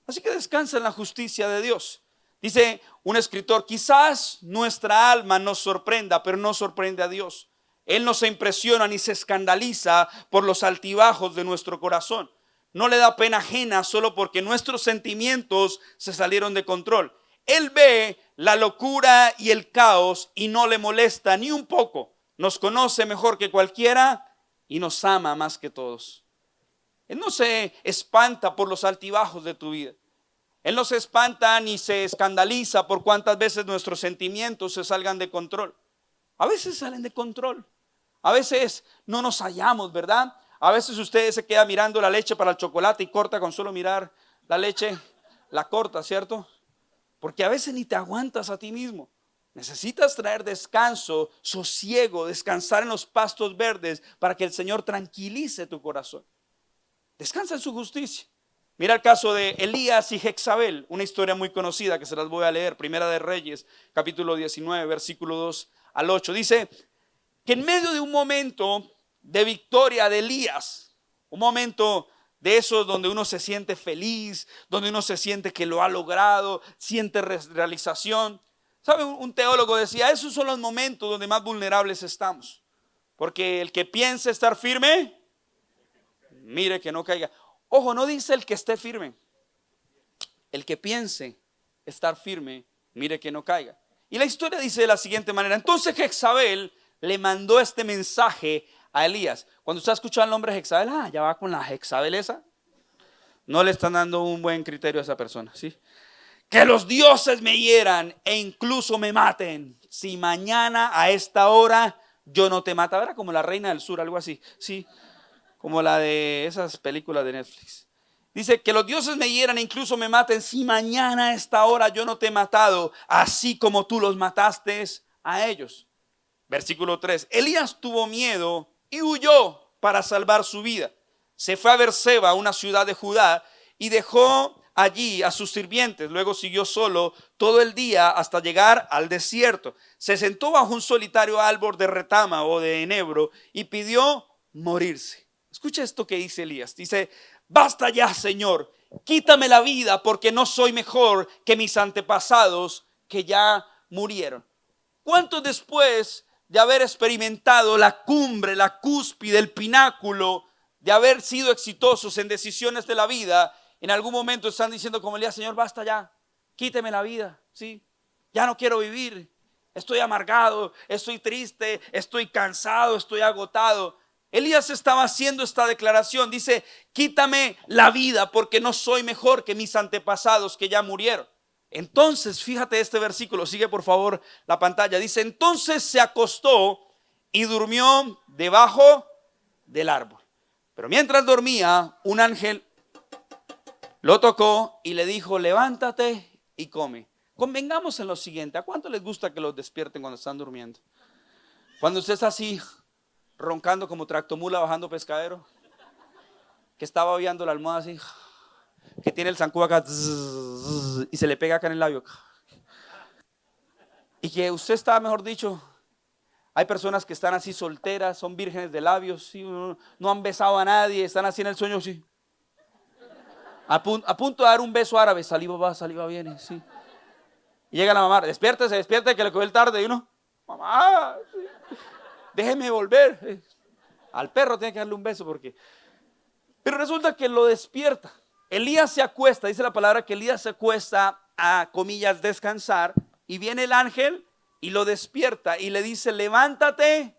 Así que descansa en la justicia de Dios. Dice un escritor, quizás nuestra alma nos sorprenda, pero no sorprende a Dios. Él no se impresiona ni se escandaliza por los altibajos de nuestro corazón. No le da pena ajena solo porque nuestros sentimientos se salieron de control. Él ve la locura y el caos y no le molesta ni un poco. Nos conoce mejor que cualquiera y nos ama más que todos. Él no se espanta por los altibajos de tu vida. Él no se espanta ni se escandaliza por cuántas veces nuestros sentimientos se salgan de control. A veces salen de control. A veces no nos hallamos, ¿verdad? A veces usted se queda mirando la leche para el chocolate y corta con solo mirar la leche, la corta, ¿cierto? Porque a veces ni te aguantas a ti mismo. Necesitas traer descanso, sosiego, descansar en los pastos verdes para que el Señor tranquilice tu corazón. Descansa en su justicia. Mira el caso de Elías y Jezabel, una historia muy conocida que se las voy a leer. Primera de Reyes, capítulo 19, versículo 2 al 8. Dice que en medio de un momento de victoria de Elías, un momento de esos donde uno se siente feliz, donde uno se siente que lo ha logrado, siente realización, ¿Sabe? Un teólogo decía, esos son los momentos donde más vulnerables estamos. Porque el que piense estar firme, mire que no caiga. Ojo, no dice el que esté firme. El que piense estar firme, mire que no caiga. Y la historia dice de la siguiente manera. Entonces Jezabel le mandó este mensaje a Elías. Cuando usted ha escuchado el nombre de Jezabel, ya va con la Jezabel esa. No le están dando un buen criterio a esa persona, ¿sí? Que los dioses me hieran e incluso me maten, si mañana a esta hora yo no te mataba. Era como la Reina del Sur, algo así, ¿sí? Como la de esas películas de Netflix. Dice que los dioses me hieran e incluso me maten, si mañana a esta hora yo no te he matado, así como tú los mataste a ellos. Versículo 3. Elías tuvo miedo y huyó para salvar su vida. Se fue a Berseba, una ciudad de Judá, y dejó allí a sus sirvientes. Luego siguió solo todo el día hasta llegar al desierto. Se sentó bajo un solitario árbol de retama o de enebro y pidió morirse. Escucha esto que dice Elías. Dice, basta ya, Señor, quítame la vida porque no soy mejor que mis antepasados que ya murieron. ¿Cuántos después de haber experimentado la cumbre, la cúspide, el pináculo, de haber sido exitosos en decisiones de la vida, en algún momento están diciendo como Elías, Señor, basta ya, quíteme la vida, ¿sí? Ya no quiero vivir, estoy amargado, estoy triste, estoy cansado, estoy agotado? Elías estaba haciendo esta declaración, dice, quítame la vida porque no soy mejor que mis antepasados que ya murieron. Entonces, fíjate este versículo, sigue por favor la pantalla, dice, entonces se acostó y durmió debajo del árbol. Pero mientras dormía, un ángel lo tocó y le dijo, levántate y come. Convengamos en lo siguiente, ¿a cuánto les gusta que los despierten cuando están durmiendo? Cuando usted está así, roncando como tractomula bajando pescadero, que está babeando la almohada así, que tiene el zancudo acá y se le pega acá en el labio, y que usted está, mejor dicho, hay personas que están así solteras, son vírgenes de labios, ¿sí? No han besado a nadie, están así en el sueño, sí, a punto de dar un beso árabe, saliva va, saliva viene, sí. Y llega la mamá, despiértese, que le cogió el tarde, y uno, mamá, sí, déjeme volver. Al perro tiene que darle un beso porque... Pero resulta que lo despierta. Elías se acuesta, dice la palabra que Elías se acuesta a, comillas, descansar, y viene el ángel y lo despierta y le dice, levántate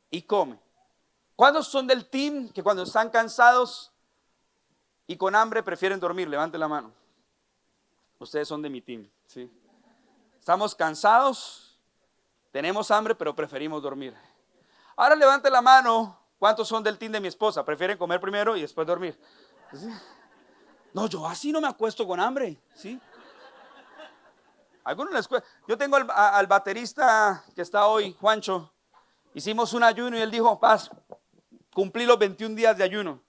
y come. ¿Cuántos son del team que cuando están cansados y con hambre prefieren dormir? Levante la mano. Ustedes son de mi team, ¿sí? Estamos cansados, tenemos hambre, pero preferimos dormir. Ahora levante la mano. ¿Cuántos son del team de mi esposa? Prefieren comer primero y después dormir. ¿Sí? No, yo así no me acuesto con hambre, ¿sí? Algunos les cuesta. Yo tengo al baterista que está hoy, Juancho. Hicimos un ayuno y él dijo, paz, cumplí los 21 días de ayuno.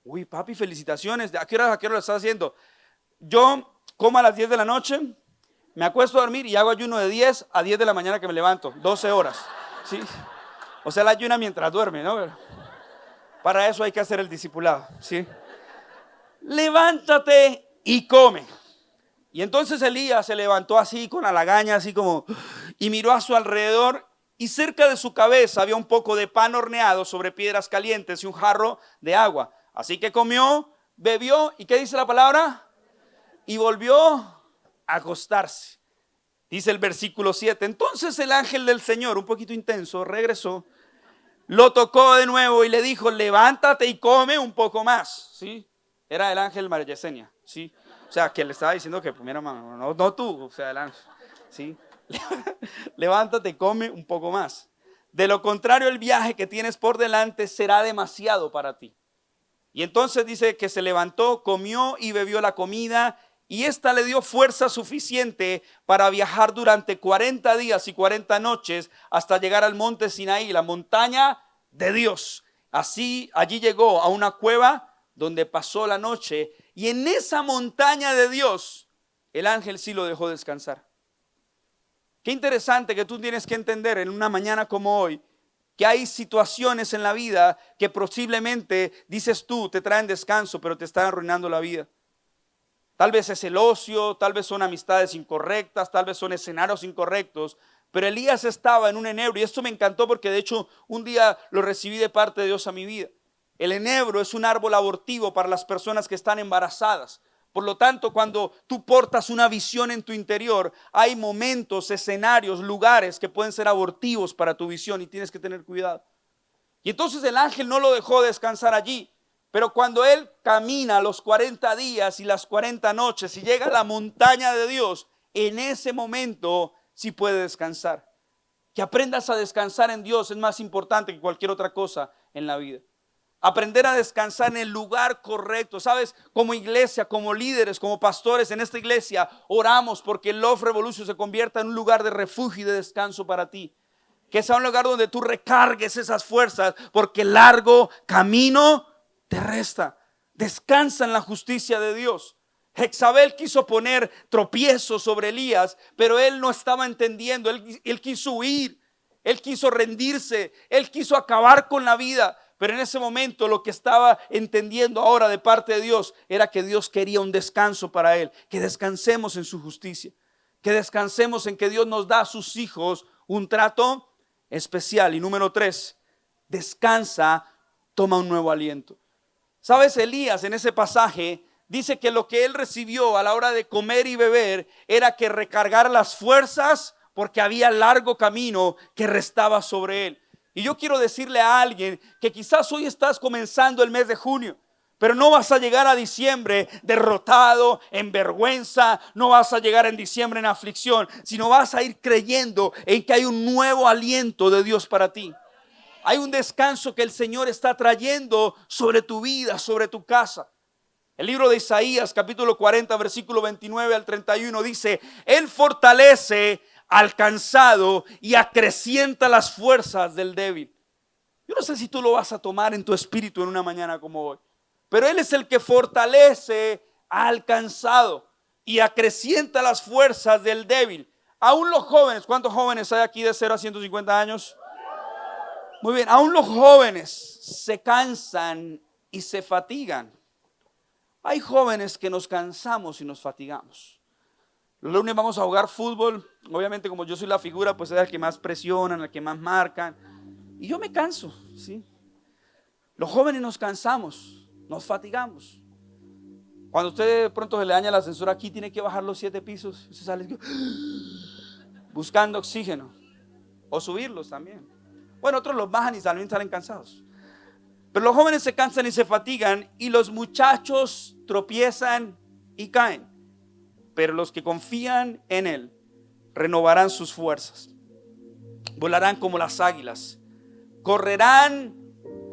Uy, papi, felicitaciones. ¿A qué hora lo estás haciendo? Yo como a las 10 de la noche, me acuesto a dormir y hago ayuno de 10 a 10 de la mañana que me levanto, 12 horas, ¿sí? O sea, él ayuna mientras duerme, ¿no? Para eso hay que hacer el discipulado, ¿sí? Levántate y come. Y entonces Elías se levantó así con la lagaña, así como, y miró a su alrededor, y cerca de su cabeza había un poco de pan horneado sobre piedras calientes y un jarro de agua. Así que comió, bebió, ¿y qué dice la palabra? Y volvió a acostarse. Dice el versículo 7. Entonces el ángel del Señor, un poquito intenso, regresó, lo tocó de nuevo y le dijo, levántate y come un poco más, ¿sí? Era el ángel María Yesenia, ¿sí? O sea, que le estaba diciendo que, mira, no tú, o sea, el ángel, ¿sí? Levántate y come un poco más. De lo contrario, el viaje que tienes por delante será demasiado para ti. Y entonces dice que se levantó, comió y bebió la comida, y esta le dio fuerza suficiente para viajar durante 40 días y 40 noches hasta llegar al monte Sinaí, la montaña de Dios. Así, allí llegó a una cueva donde pasó la noche, y en esa montaña de Dios, el ángel sí lo dejó descansar. Qué interesante que tú tienes que entender en una mañana como hoy, que hay situaciones en la vida que posiblemente, dices tú, te traen descanso, pero te están arruinando la vida. Tal vez es el ocio, tal vez son amistades incorrectas, tal vez son escenarios incorrectos. Pero Elías estaba en un enebro y esto me encantó porque de hecho un día lo recibí de parte de Dios a mi vida. El enebro es un árbol abortivo para las personas que están embarazadas. Por lo tanto, cuando tú portas una visión en tu interior, hay momentos, escenarios, lugares que pueden ser abortivos para tu visión y tienes que tener cuidado. Y entonces el ángel no lo dejó descansar allí. Pero cuando él camina los 40 días y las 40 noches y llega a la montaña de Dios, en ese momento sí puede descansar. Que aprendas a descansar en Dios es más importante que cualquier otra cosa en la vida. Aprender a descansar en el lugar correcto. Sabes, como iglesia, como líderes, como pastores en esta iglesia, oramos porque el Love Revolution se convierta en un lugar de refugio y de descanso para ti. Que sea un lugar donde tú recargues esas fuerzas, porque el largo camino te resta. Descansa en la justicia de Dios. Jezabel quiso poner tropiezos sobre Elías, pero él no estaba entendiendo. Él quiso huir, él quiso rendirse, él quiso acabar con la vida. Pero en ese momento lo que estaba entendiendo ahora de parte de Dios era que Dios quería un descanso para él. Que descansemos en su justicia, que descansemos en que Dios nos da a sus hijos un trato especial. Y número 3, descansa, toma un nuevo aliento. ¿Sabes? Elías en ese pasaje dice que lo que él recibió a la hora de comer y beber era que recargar las fuerzas porque había largo camino que restaba sobre él. Y yo quiero decirle a alguien que quizás hoy estás comenzando el mes de junio, pero no vas a llegar a diciembre derrotado, en vergüenza, no vas a llegar en diciembre en aflicción, sino vas a ir creyendo en que hay un nuevo aliento de Dios para ti. Hay un descanso que el Señor está trayendo sobre tu vida, sobre tu casa. El libro de Isaías, capítulo 40, versículo 29 al 31 dice: Él fortalece al cansado y acrecienta las fuerzas del débil. Yo no sé si tú lo vas a tomar en tu espíritu en una mañana como hoy, pero Él es el que fortalece al cansado y acrecienta las fuerzas del débil. Aún los jóvenes, ¿cuántos jóvenes hay aquí de 0 a 150 años? Muy bien, aún los jóvenes se cansan y se fatigan. Hay jóvenes que nos cansamos y nos fatigamos. Los lunes vamos a jugar fútbol. Obviamente, como yo soy la figura, pues es el que más presionan, el que más marcan. Y yo me canso, ¿sí? Los jóvenes nos cansamos, nos fatigamos. Cuando a usted de pronto se le daña el ascensor aquí, tiene que bajar los 7 pisos. Usted sale buscando oxígeno. O subirlos también. Bueno, otros los bajan y también salen cansados. Pero los jóvenes se cansan y se fatigan, y los muchachos tropiezan y caen. Pero los que confían en Él renovarán sus fuerzas. Volarán como las águilas. Correrán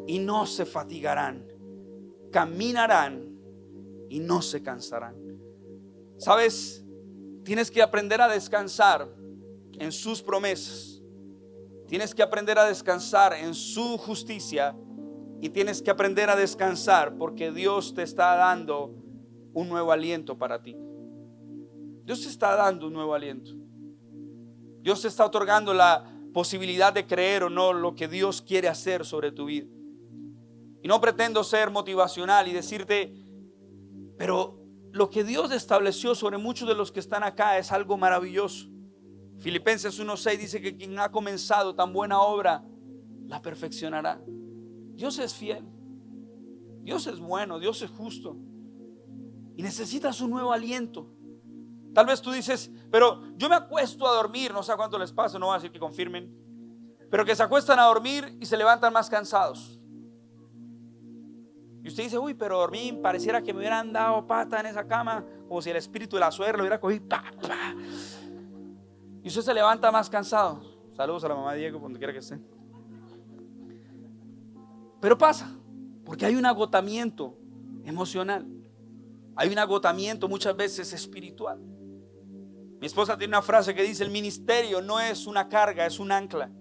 y no se fatigarán. Caminarán y no se cansarán. ¿Sabes? Tienes que aprender a descansar en sus promesas. Tienes que aprender a descansar en su justicia. Y tienes que aprender a descansar porque Dios te está dando un nuevo aliento para ti. Dios te está dando un nuevo aliento. Dios te está otorgando la posibilidad de creer o no lo que Dios quiere hacer sobre tu vida. Y no pretendo ser motivacional y decirte, pero lo que Dios estableció sobre muchos de los que están acá es algo maravilloso. Filipenses 1:6 dice que quien ha comenzado tan buena obra la perfeccionará. Dios es fiel, Dios es bueno, Dios es justo y necesitas un nuevo aliento. Tal vez tú dices, pero yo me acuesto a dormir, no sé a cuánto les pasa, no voy a decir que confirmen, pero que se acuestan a dormir y se levantan más cansados. Y usted dice, uy, pero dormí, pareciera que me hubieran dado pata en esa cama, como si el espíritu de la suegra lo hubiera cogido, y usted se levanta más cansado. Saludos a la mamá de Diego, donde quiera que esté. Pero pasa, porque hay un agotamiento emocional. Hay un agotamiento muchas veces espiritual. Mi esposa tiene una frase que dice: el ministerio no es una carga, es un ancla.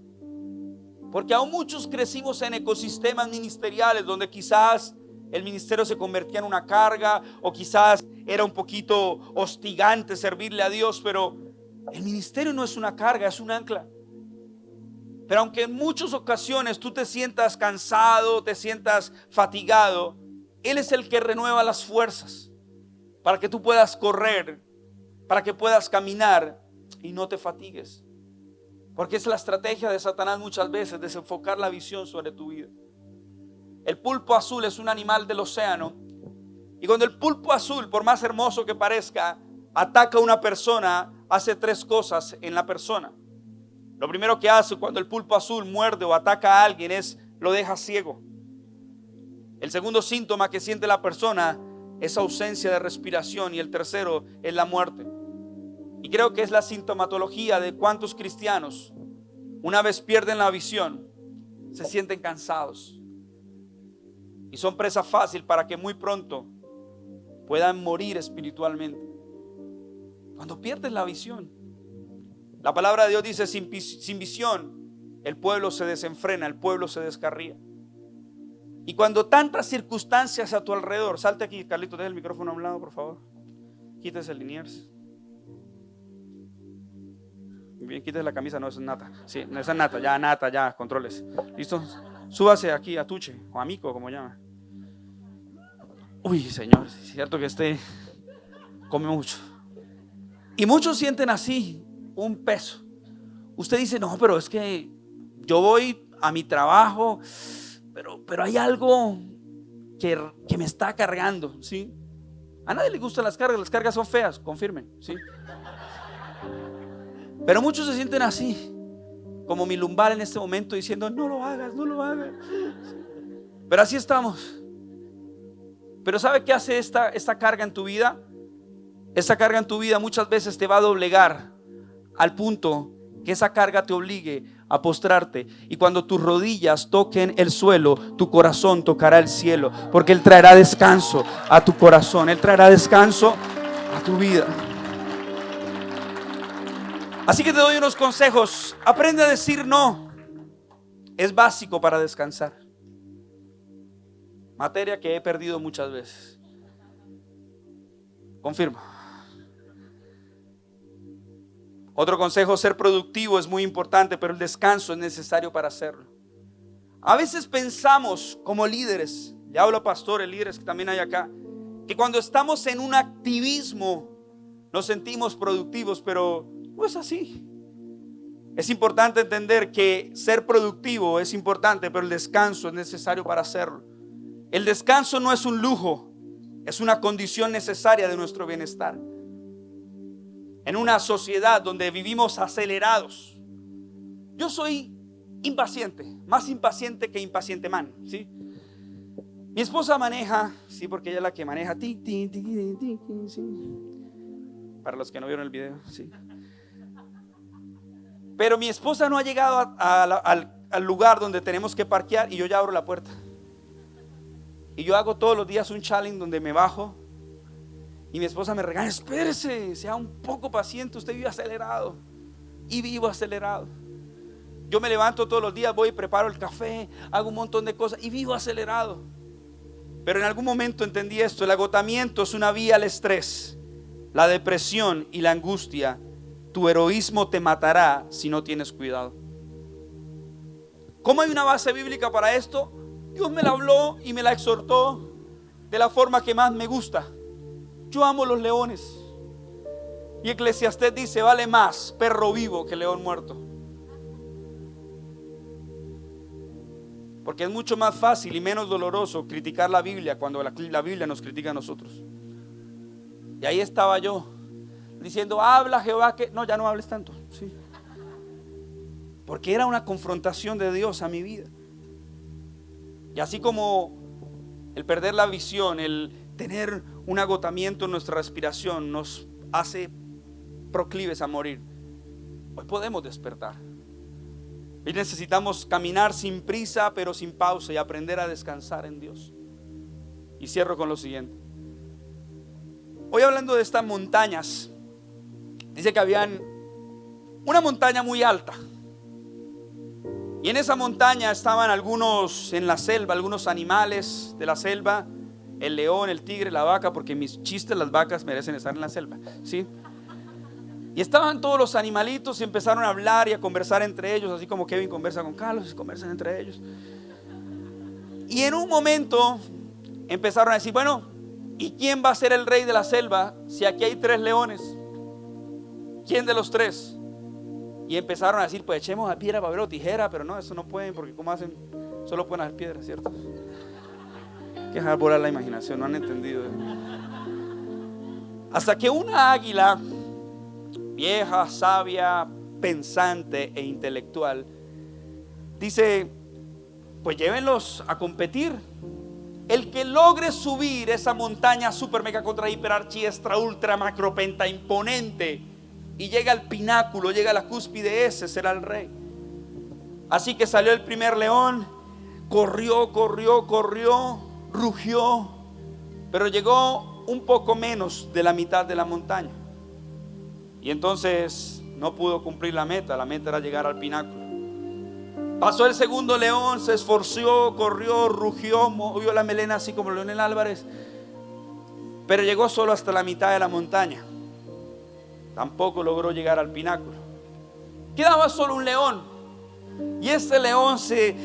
Porque aún muchos crecimos en ecosistemas ministeriales donde quizás el ministerio se convertía en una carga, o quizás era un poquito hostigante servirle a Dios, pero el ministerio no es una carga, es un ancla. Pero aunque en muchas ocasiones tú te sientas cansado, te sientas fatigado, Él es el que renueva las fuerzas. para que tú puedas correr, para que puedas caminar y no te fatigues. Porque es la estrategia de Satanás muchas veces, desenfocar la visión sobre tu vida. El pulpo azul es un animal del océano. Y cuando el pulpo azul, por más hermoso que parezca, ataca a una persona, hace 3 cosas en la persona. Lo primero que hace cuando el pulpo azul muerde o ataca a alguien es lo deja ciego. El segundo síntoma que siente la persona es ausencia de respiración, y el tercero es la muerte. Y creo que es la sintomatología de cuántos cristianos, una vez pierden la visión, se sienten cansados y son presa fácil para que muy pronto puedan morir espiritualmente. Cuando pierdes la visión, la palabra de Dios dice: sin visión el pueblo se desenfrena, el pueblo se descarría. Y cuando tantas circunstancias a tu alrededor, salte aquí, Carlito, deja el micrófono a un lado, por favor. Quítese el Liniers. Bien, quítese la camisa, no, eso es Nata. Sí, no, esa es Nata, ya, controles. ¿Listo? Súbase aquí a Tuche, o a Mico, como llama. Uy, Señor, es cierto que come mucho. Y muchos sienten así un peso. Usted dice: no, pero es que yo voy a mi trabajo, pero hay algo que me está cargando, ¿sí? A nadie le gustan las cargas son feas, confirmen, ¿sí? Pero muchos se sienten así, como mi lumbar en este momento, diciendo: no lo hagas, no lo hagas. Pero así estamos. Pero ¿sabe qué hace esta carga en tu vida? Esta carga en tu vida muchas veces te va a doblegar al punto que esa carga te obligue a postrarte. Y cuando tus rodillas toquen el suelo, tu corazón tocará el cielo, porque Él traerá descanso a tu corazón. Él traerá descanso a tu vida. Así que te doy unos consejos. Aprende a decir no. Es básico para descansar. Materia que he perdido muchas veces. Confirmo. Otro consejo: ser productivo es muy importante, pero el descanso es necesario para hacerlo. A veces pensamos como líderes, le hablo a pastores, líderes que también hay acá, que cuando estamos en un activismo nos sentimos productivos, pero no es así. Es importante entender que ser productivo es importante, pero el descanso es necesario para hacerlo. El descanso no es un lujo, es una condición necesaria de nuestro bienestar. En una sociedad donde vivimos acelerados, yo soy impaciente, más impaciente que impaciente man, ¿sí? Mi esposa maneja, sí, porque ella es la que maneja, sí. Para los que no vieron el video, sí. Pero mi esposa no ha llegado al lugar donde tenemos que parquear y yo ya abro la puerta. Y yo hago todos los días un challenge donde me bajo y mi esposa me regaña: espérese, sea un poco paciente, usted vive acelerado. Y vivo acelerado. Yo me levanto todos los días, voy y preparo el café, hago un montón de cosas y vivo acelerado. Pero en algún momento entendí esto: el agotamiento es una vía al estrés, la depresión y la angustia. Tu heroísmo te matará si no tienes cuidado. ¿Cómo hay una base bíblica para esto? Dios me la habló y me la exhortó de la forma que más me gusta. Yo amo los leones. Y Eclesiastés dice: vale más perro vivo que león muerto. Porque es mucho más fácil y menos doloroso criticar la Biblia cuando la Biblia nos critica a nosotros. Y ahí estaba yo diciendo: habla Jehová que... No, ya no hables tanto, sí. Porque era una confrontación de Dios a mi vida. Y así como el perder la visión, el tener un agotamiento en nuestra respiración nos hace proclives a morir, hoy podemos despertar. Y necesitamos caminar sin prisa pero sin pausa y aprender a descansar en Dios. Y cierro con lo siguiente. Hoy, hablando de estas montañas, dice que habían una montaña muy alta. Y en esa montaña estaban algunos en la selva, algunos animales de la selva: el león, el tigre, la vaca, porque mis chistes, las vacas merecen estar en la selva, ¿sí? Y estaban todos los animalitos y empezaron a hablar y a conversar entre ellos, así como Kevin conversa con Carlos y conversan entre ellos. Y en un momento empezaron a decir: bueno, ¿y quién va a ser el rey de la selva si aquí hay 3 leones? ¿Quién de los 3? Y empezaron a decir, pues echemos a piedra, papel o tijera, pero no, eso no pueden, porque ¿cómo hacen? Solo pueden hacer piedra, ¿cierto? Hay que dejar volar la imaginación, no han entendido. Hasta que una águila vieja, sabia, pensante e intelectual dice, pues llévenlos a competir. El que logre subir esa montaña super mega contra hiper archi extra ultra macro penta imponente y llega al pináculo, llega a la cúspide, ese será el rey. Así que salió el primer león, corrió, rugió, pero llegó un poco menos de la mitad de la montaña. Y entonces no pudo cumplir la meta era llegar al pináculo. Pasó el segundo león, se esforzó, corrió, rugió, movió la melena así como Leonel Álvarez, pero llegó solo hasta la mitad de la montaña. Tampoco logró llegar al pináculo. Quedaba solo un león, y este león se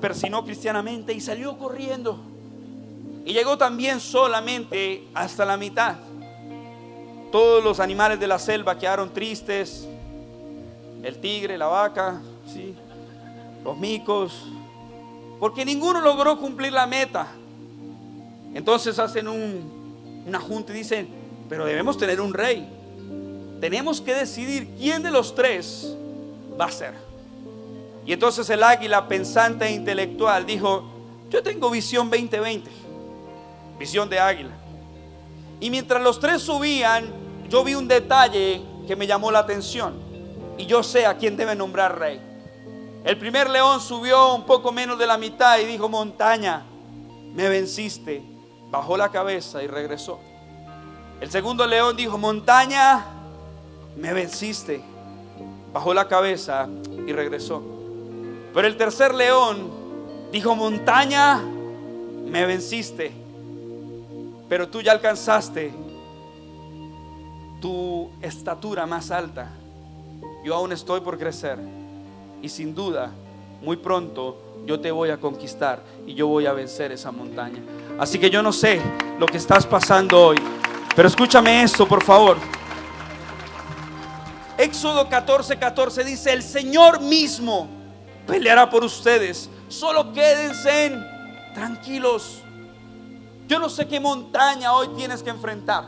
persinó cristianamente y salió corriendo, y llegó también solamente hasta la mitad. Todos los animales de la selva quedaron tristes, el tigre, la vaca, ¿sí?, los micos, porque ninguno logró cumplir la meta. Entonces hacen una junta y dicen, pero debemos tener un rey. Tenemos que decidir quién de los 3 va a ser. Y entonces el águila pensante e intelectual dijo, yo tengo visión 2020, visión de águila. Y mientras los 3 subían, yo vi un detalle que me llamó la atención, y yo sé a quién debe nombrar rey. El primer león subió un poco menos de la mitad y dijo, montaña, me venciste. Bajó la cabeza y regresó. El segundo león dijo, montaña, me venciste. Bajó la cabeza y regresó. Pero el tercer león dijo, montaña, me venciste, pero tú ya alcanzaste tu estatura más alta. Yo aún estoy por crecer, y sin duda muy pronto yo te voy a conquistar y yo voy a vencer esa montaña. Así que yo no sé lo que estás pasando hoy, pero escúchame esto, por favor. Éxodo 14:14 dice, el Señor mismo peleará por ustedes, solo quédense tranquilos. Yo no sé qué montaña hoy tienes que enfrentar,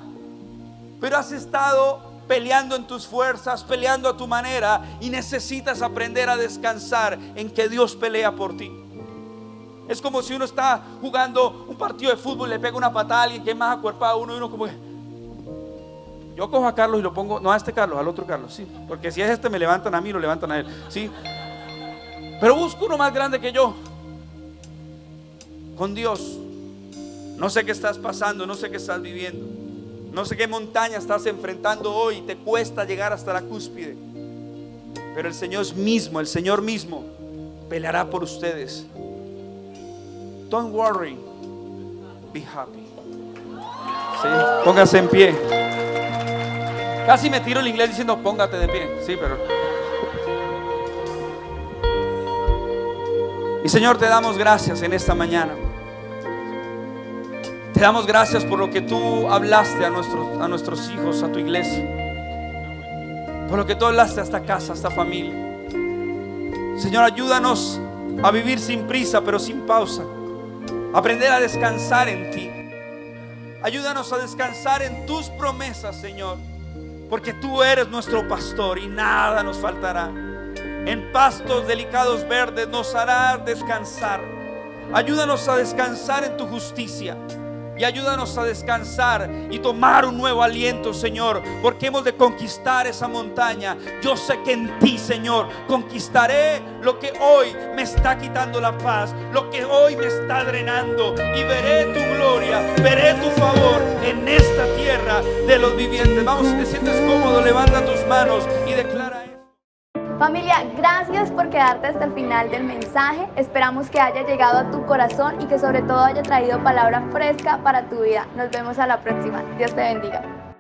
pero has estado peleando en tus fuerzas, peleando a tu manera, y necesitas aprender a descansar en que Dios pelea por ti. Es como si uno está jugando un partido de fútbol y le pega una patada a alguien que es más acuerpado a uno, y uno como que, yo cojo a Carlos y lo pongo, no a este Carlos, al otro Carlos, sí, porque si es este me levantan a mí, lo levantan a él, sí, pero busco uno más grande que yo. Con Dios, no sé qué estás pasando, no sé qué estás viviendo, no sé qué montaña estás enfrentando hoy y te cuesta llegar hasta la cúspide, pero el Señor mismo peleará por ustedes. Don't worry, be happy. ¿Sí? Póngase en pie. Casi me tiro el inglés diciendo póngate de pie. Sí, pero. Y Señor, te damos gracias en esta mañana. Te damos gracias por lo que tú hablaste a nuestros hijos, a tu iglesia, por lo que tú hablaste a esta casa, a esta familia. Señor, ayúdanos a vivir sin prisa pero sin pausa, aprender a descansar en ti. Ayúdanos a descansar en tus promesas, Señor, porque tú eres nuestro pastor y nada nos faltará. En pastos delicados verdes nos harás descansar. Ayúdanos a descansar en tu justicia. Y ayúdanos a descansar y tomar un nuevo aliento, Señor, porque hemos de conquistar esa montaña. Yo sé que en ti, Señor, conquistaré lo que hoy me está quitando la paz, lo que hoy me está drenando, y veré tu gloria, veré tu favor en esta tierra de los vivientes. Vamos, si te sientes cómodo, levanta tus manos y declara esto.
Familia, gracias por quedarte hasta el final del mensaje. Esperamos que haya llegado a tu corazón y que sobre todo haya traído palabra fresca para tu vida. Nos vemos a la próxima. Dios te bendiga.